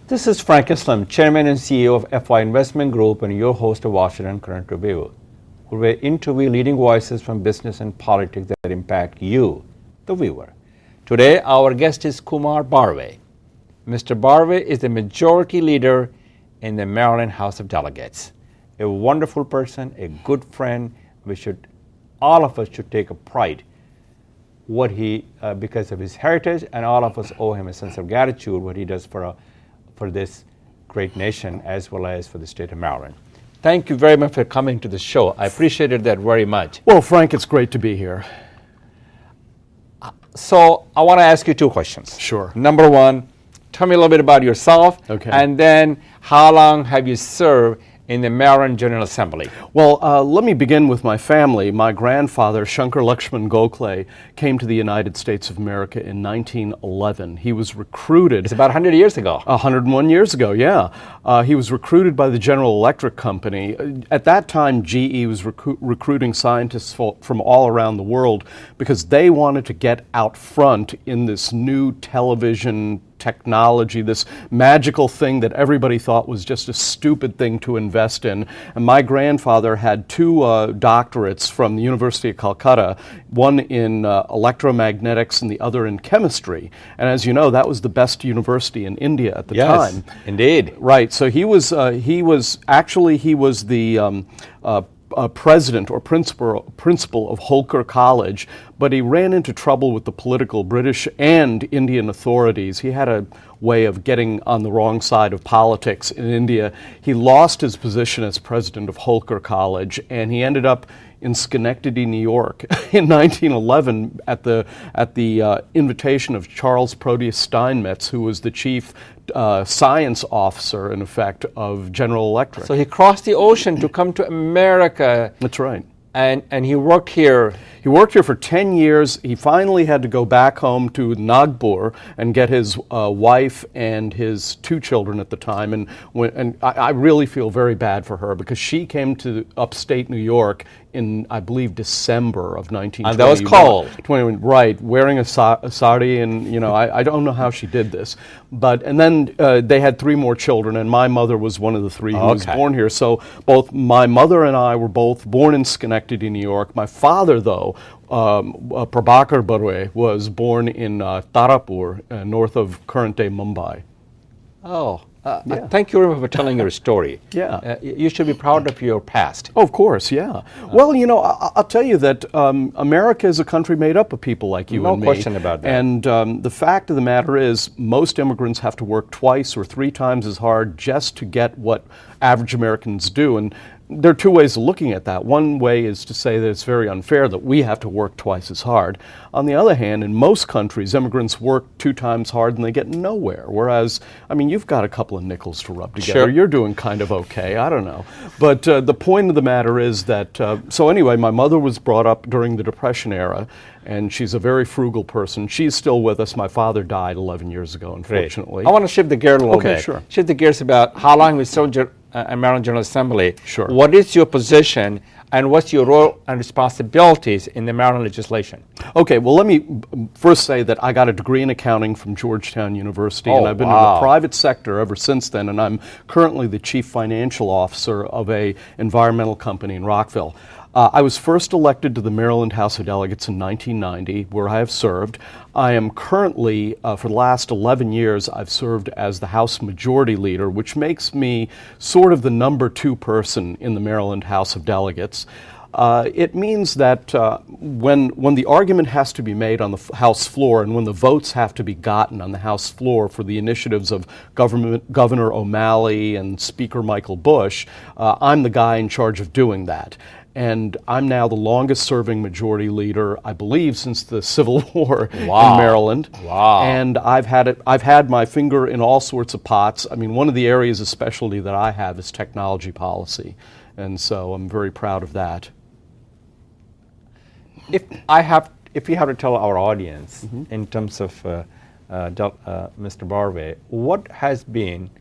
This is Frank Islam, Chairman and CEO of FY Investment Group and your host of Washington Current Review, where we interview leading voices from business and politics that impact you, the viewer. Today, our guest is Kumar Barve. Mr. Barve is the majority leader in the Maryland House of Delegates. A wonderful person, a good friend. All of us should take a pride because of his heritage, and all of us owe him a sense of gratitude what he does for this great nation as well as for the state of Maryland. Thank you very much for coming to the show. I appreciated that very much. Well, Frank, it's great to be here. So I want to ask you two questions. Sure. Number one, tell me a little bit about yourself. Okay. And then how long have you served in the Maryland General Assembly? Well, let me begin with my family. My grandfather, Shankar Lakshman Gokhale, came to the United States of America in 1911. He was recruited. It's about 100 years ago. 101 years ago, yeah. He was recruited by the General Electric Company. At that time, GE was recruiting scientists from all around the world because they wanted to get out front in this new television technology, this magical thing that everybody thought was just a stupid thing to invest in. And my grandfather had two doctorates from the University of Calcutta, one in electromagnetics and the other in chemistry. And as you know, that was the best university in India at the time. Yes, indeed. Right. So he was the president or principal of Holkar College, but he ran into trouble with the political British and Indian authorities. He had a way of getting on the wrong side of politics in India. He lost his position as president of Holkar College, and he ended up in Schenectady, New York in 1911 at the invitation of Charles Proteus Steinmetz, who was the chief science officer, in effect, of General Electric. So he crossed the ocean to come to America. That's right. And he worked here. He worked here for 10 years. He finally had to go back home to Nagpur and get his wife and his two children at the time. And I really feel very bad for her because she came to upstate New York in, I believe, December of 1920. And that was cold. Right, wearing a sari, and I don't know how she did this. And then they had three more children, and my mother was one of the three who was born here. So both my mother and I were both born in Schenectady, New York. My father, though, Prabhakar Barve, was born in Tarapur, north of current-day Mumbai. Oh. Yeah. Thank you very much for telling your story. Yeah. You should be proud of your past. Oh, of course, yeah. Well, I'll tell you that America is a country made up of people like you and me. No question about that. And the fact of the matter is most immigrants have to work twice or three times as hard just to get what average Americans do. And there are two ways of looking at that. One way is to say that it's very unfair that we have to work twice as hard. On the other hand, in most countries, immigrants work two times hard and they get nowhere. Whereas, you've got a couple of nickels to rub together. Sure. You're doing kind of okay. I don't know. But the point of the matter is that, so anyway, my mother was brought up during the Depression era, and she's a very frugal person. She's still with us. My father died 11 years ago, unfortunately. Great. I want to shift the gear a little bit. Okay, sure. Shift the gears about how long we served Maryland General Assembly. Sure. What is your position and what's your role and responsibilities in the Maryland legislation? Okay, well, let me first say that I got a degree in accounting from Georgetown University, and I've been in the private sector ever since then, and I'm currently the chief financial officer of an environmental company in Rockville. I was first elected to the Maryland House of Delegates in 1990, where I have served. I am currently, for the last 11 years, I've served as the House Majority Leader, which makes me sort of the number two person in the Maryland House of Delegates. It means that when the argument has to be made on the House floor and when the votes have to be gotten on the House floor for the initiatives of Governor O'Malley and Speaker Michael Bush, I'm the guy in charge of doing that. And I'm now the longest serving majority leader, I believe, since the Civil War in Maryland. Wow. And I've had my finger in all sorts of pots. One of the areas of specialty that I have is technology policy. And so I'm very proud of that. If you have to tell our audience in terms of Mr. Barve, what has been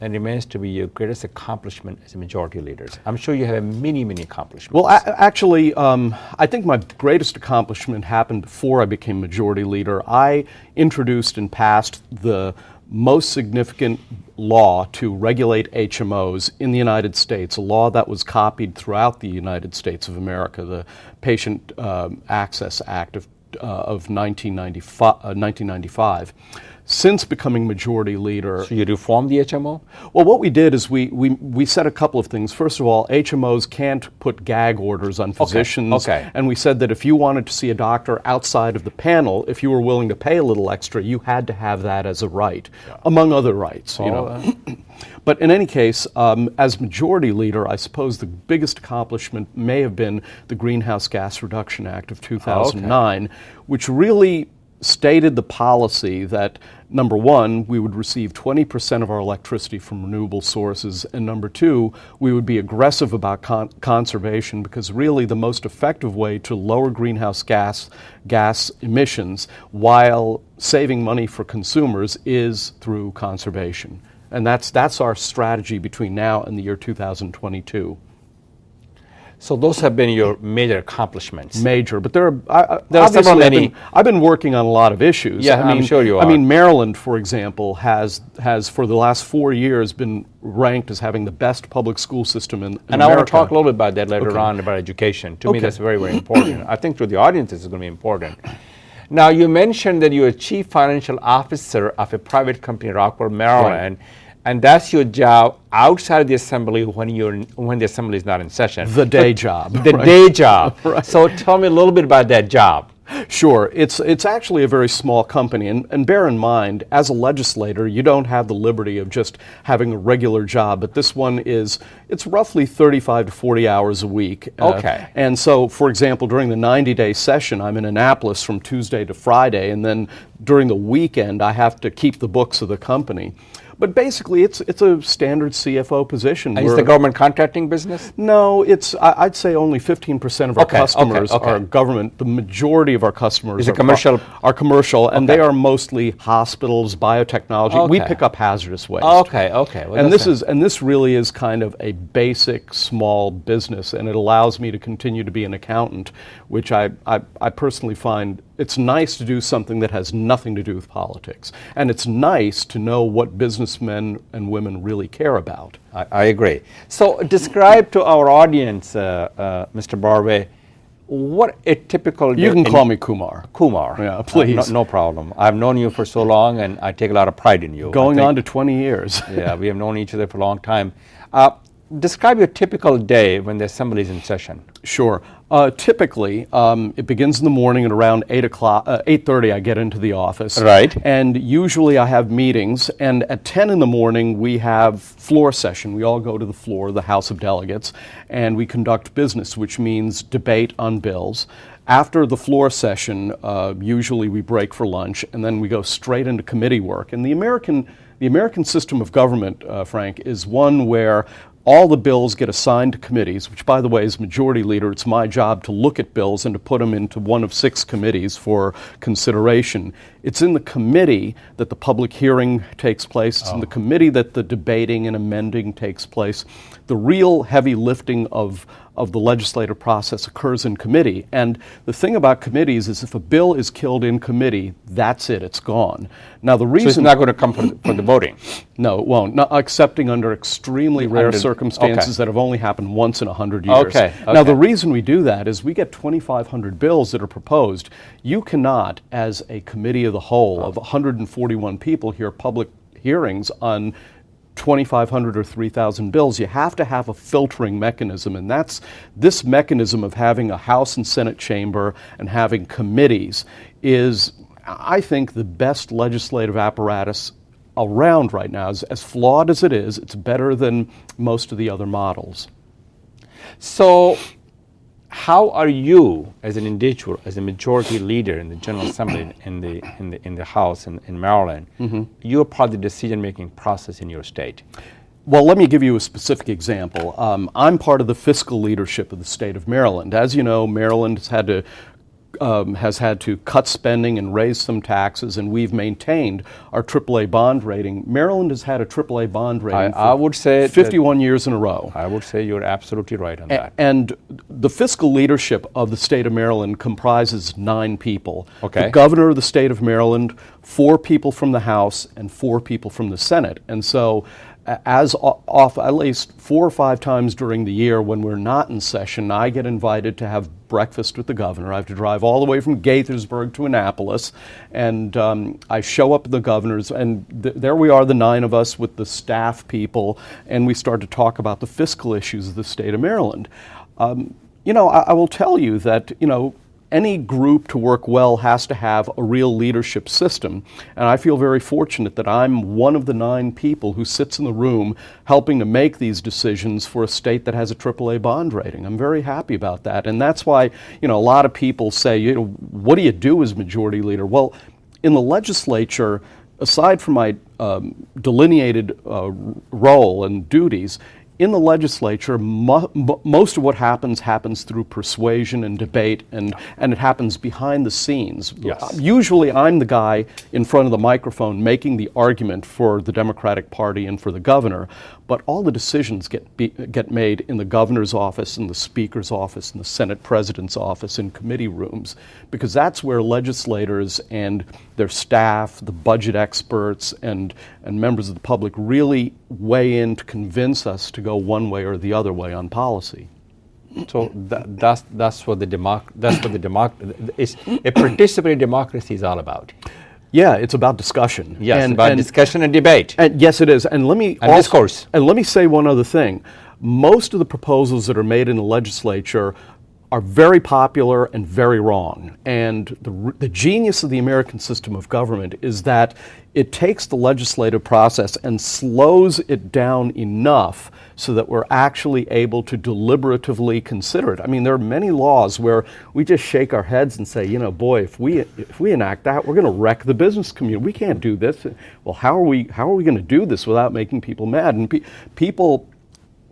and remains to be your greatest accomplishment as a majority leader? I'm sure you have many, many accomplishments. Well, actually, I think my greatest accomplishment happened before I became majority leader. I introduced and passed the most significant law to regulate HMOs in the United States, a law that was copied throughout the United States of America, the Patient Access Act of 1995. Since becoming majority leader. So you reformed the HMO? Well, what we did is we said a couple of things. First of all, HMOs can't put gag orders on physicians. Okay. And we said that if you wanted to see a doctor outside of the panel, if you were willing to pay a little extra, you had to have that as a right, among other rights. You know. But in any case, as majority leader, I suppose the biggest accomplishment may have been the Greenhouse Gas Reduction Act of 2009, which really stated the policy that, number one, we would receive 20% of our electricity from renewable sources, and number two, we would be aggressive about conservation, because really the most effective way to lower greenhouse gas emissions while saving money for consumers is through conservation. And that's our strategy between now and the year 2022. So those have been your major accomplishments. Major, but there are several many. I've been working on a lot of issues. Yeah, I'm sure you are. I mean, Maryland, for example, has for the last 4 years been ranked as having the best public school system in America. And I want to talk a little bit about that later on, about education. To me, that's very, very important. I think to the audience, this is going to be important. Now, you mentioned that you're a chief financial officer of a private company in Rockport, Maryland. Right. And that's your job outside of the assembly when the assembly is not in session. The day job. The day job. Right. So tell me a little bit about that job. Sure. It's actually a very small company. And bear in mind, as a legislator, you don't have the liberty of just having a regular job. But this one it's roughly 35 to 40 hours a week. Okay. And so, for example, during the 90-day session, I'm in Annapolis from Tuesday to Friday. And then during the weekend, I have to keep the books of the company. But basically, it's a standard CFO position. And is the government contracting business? No, I'd say only 15% of our customers are government. The majority of our customers are commercial, and they are mostly hospitals, biotechnology. We pick up hazardous waste. Okay. Well, and this really is kind of a basic small business, and it allows me to continue to be an accountant, which I personally find it's nice to do something that has nothing to do with politics. And it's nice to know what businessmen and women really care about. I agree. So describe to our audience, Mr. Barve, what a typical day. You can call me Kumar. Kumar. Yeah, please. No problem. I've known you for so long, and I take a lot of pride in you. Going on to 20 years. Yeah, we have known each other for a long time. Describe your typical day when the assembly is in session. Sure. Typically, it begins in the morning at around 8:30 I get into the office. Right. And usually I have meetings, and at 10 in the morning we have floor session. We all go to the floor, the House of Delegates, and we conduct business, which means debate on bills. After the floor session, usually we break for lunch, and then we go straight into committee work. And the American system of government, Frank, is one where all the bills get assigned to committees, which, by the way, as majority leader, it's my job to look at bills and to put them into one of 6 committees for consideration. It's in the committee that the public hearing takes place. It's in the committee that the debating and amending takes place. The real heavy lifting of the legislative process occurs in committee. And the thing about committees is if a bill is killed in committee, that's it, it's gone. Now the reason... So it's not going to come for the voting? No, it won't. Not excepting under extremely rare circumstances that have only happened once in 100 years. Okay. Now the reason we do that is we get 2,500 bills that are proposed. You cannot, as a committee of the whole of 141 people, hear public hearings on 2,500 or 3,000 bills. You have to have a filtering mechanism, and that's this mechanism of having a House and Senate chamber and having committees is, I think, the best legislative apparatus around right now. As flawed as it is, it's better than most of the other models. So how are you, as an individual, as a majority leader in the General Assembly in the House in Maryland, you're part of the decision-making process in your state? Well, let me give you a specific example. I'm part of the fiscal leadership of the state of Maryland. As you know, Maryland has had to has had to cut spending and raise some taxes, and we've maintained our AAA bond rating. Maryland has had a AAA bond rating I would say 51 years in a row. I would say you're absolutely right on that. And the fiscal leadership of the state of Maryland comprises 9 people. Okay. The governor of the state of Maryland, 4 people from the House, and 4 people from the Senate. And so as off at least 4 or 5 times during the year when we're not in session, I get invited to have breakfast with the governor. I have to drive all the way from Gaithersburg to Annapolis, and I show up at the governor's, and there we are, the 9 of us with the staff people, and we start to talk about the fiscal issues of the state of Maryland. You know, I will tell you that, you know, any group to work well has to have a real leadership system. And I feel very fortunate that I'm one of the 9 people who sits in the room helping to make these decisions for a state that has a AAA bond rating. I'm very happy about that. And that's why, you know, a lot of people say, you know, what do you do as majority leader? Well, in the legislature, aside from my delineated role and duties, in the legislature, most of what happens through persuasion and debate, and it happens behind the scenes. Yes. Usually I'm the guy in front of the microphone making the argument for the Democratic Party and for the governor, but all the decisions get made in the governor's office, in the speaker's office, in the Senate president's office, in committee rooms, because that's where legislators and their staff, the budget experts, and members of the public really weigh in to convince us to go one way or the other way on policy. So that's what a participatory democracy is all about. Yeah, it's about discussion. Yes, about discussion and debate. And yes, it is. And let me discourse. And let me say one other thing. Most of the proposals that are made in the legislature are very popular and very wrong. And the genius of the American system of government is that it takes the legislative process and slows it down enough so that we're actually able to deliberatively consider it. I mean, there are many laws where we just shake our heads and say, you know, boy, if we enact that, we're going to wreck the business community. We can't do this. Well, how are we going to do this without making people mad? And people,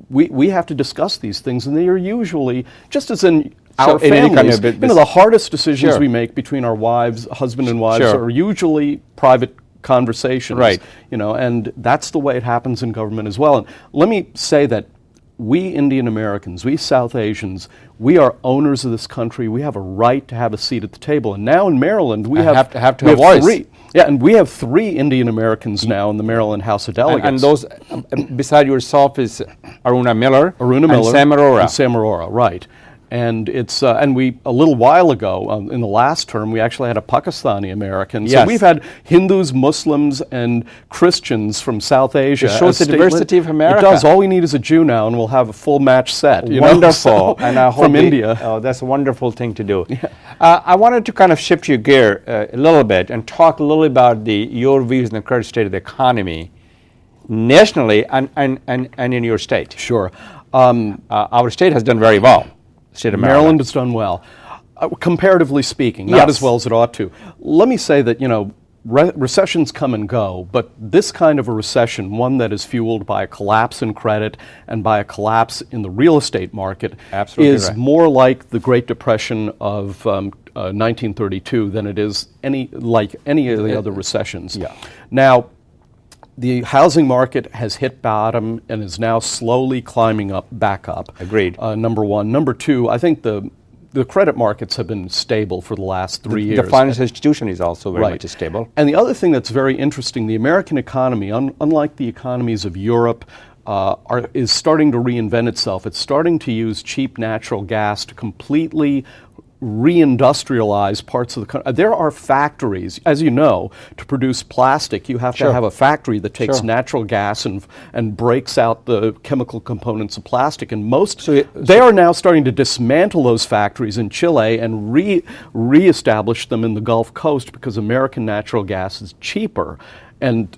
we have to discuss these things, and they are usually, just as in our families, you know, the hardest decisions we make between our wives, husband and wives, are usually private conversations, right? You know, and that's the way it happens in government as well. And let me say that we Indian Americans, we South Asians, we are owners of this country. We have a right to have a seat at the table. And now in Maryland, we have to have a voice. Yeah, and we have 3 Indian Americans now in the Maryland House of Delegates. And those, beside yourself, is Aruna Miller, and Sam Arora. And Sam Arora, right. And it's and we a little while ago in the last term we actually had a Pakistani American. Yes. So we've had Hindus, Muslims, and Christians from South Asia. It shows the diversity of America. It does. All we need is a Jew now, and we'll have a full match set. Wonderful. And I hope from India. Oh, that's a wonderful thing to do. Yeah. I wanted to kind of shift your gear a little bit and talk a little about your views on the current state of the economy nationally and in your state. Sure. Our state has done very well. State of Maryland has done well, comparatively speaking, not as well as it ought to. Let me say that, you know, recessions come and go, but this kind of a recession, one that is fueled by a collapse in credit and by a collapse in the real estate market, is more like the Great Depression of 1932 than it is like any of the other recessions. Yeah. Now, the housing market has hit bottom and is now slowly climbing back up. Agreed. Number one. Number two, I think the credit markets have been stable for the last 3 years. The financial institution is also very much stable. And the other thing that's very interesting, the American economy, unlike the economies of Europe, is starting to reinvent itself. It's starting to use cheap natural gas to completely reindustrialize parts of the country. There are factories, as you know, to produce plastic. You have to have a factory that takes natural gas and breaks out the chemical components of plastic. And they are now starting to dismantle those factories in Chile and reestablish them in the Gulf Coast because American natural gas is cheaper. And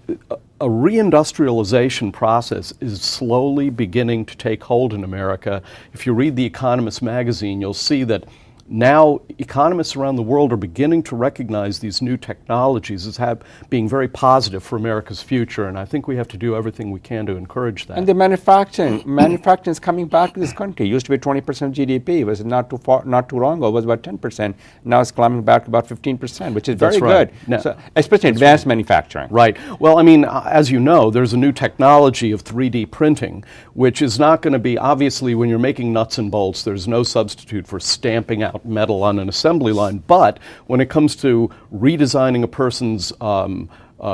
a reindustrialization process is slowly beginning to take hold in America. If you read The Economist magazine, you'll see that now economists around the world are beginning to recognize these new technologies as being very positive for America's future, and I think we have to do everything we can to encourage that. And the manufacturing is coming back to this country. It used to be 20% of GDP. It was not too long ago, it was about 10%. Now it's climbing back to about 15%, which is very good, so, especially advanced manufacturing. Right. Well, I mean, as you know, there's a new technology of 3D printing, which is not going to be, obviously, when you're making nuts and bolts, there's no substitute for stamping out metal on an assembly line. But when it comes to redesigning a person's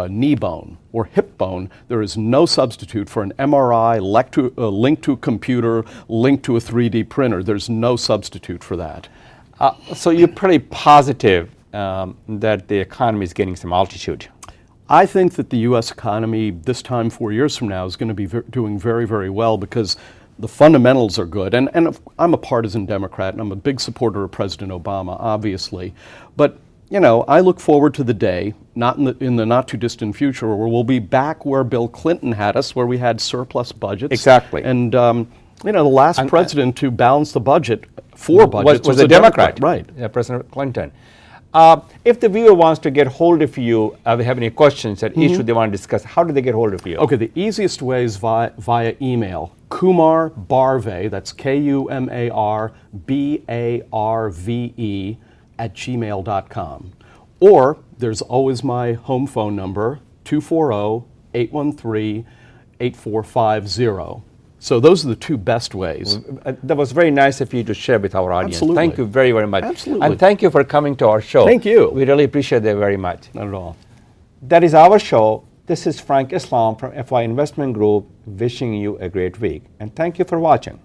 knee bone or hip bone, there is no substitute for an MRI linked to a computer, linked to a 3D printer. There's no substitute for that. So you're pretty positive that the economy is getting some altitude. I think that the U.S. economy this time 4 years from now is going to be doing very, very well because the fundamentals are good. And I'm a partisan Democrat, and I'm a big supporter of President Obama, obviously. But, you know, I look forward to the day, not in the not too distant future, where we'll be back where Bill Clinton had us, where we had surplus budgets. Exactly. And, you know, the last president to balance the budget, was a Democrat. Right. Yeah, President Clinton. If the viewer wants to get hold of you, they have any questions at issue they want to discuss, how do they get hold of you? Okay, the easiest way is via email. Kumar Barve, that's KumarBarve @gmail.com. Or there's always my home phone number, 240-813-8450. So those are the two best ways. That was very nice of you to share with our audience. Absolutely. Thank you very, very much. Absolutely. And thank you for coming to our show. Thank you. We really appreciate that very much. Not at all. That is our show. This is Frank Islam from FI Investment Group wishing you a great week. And thank you for watching.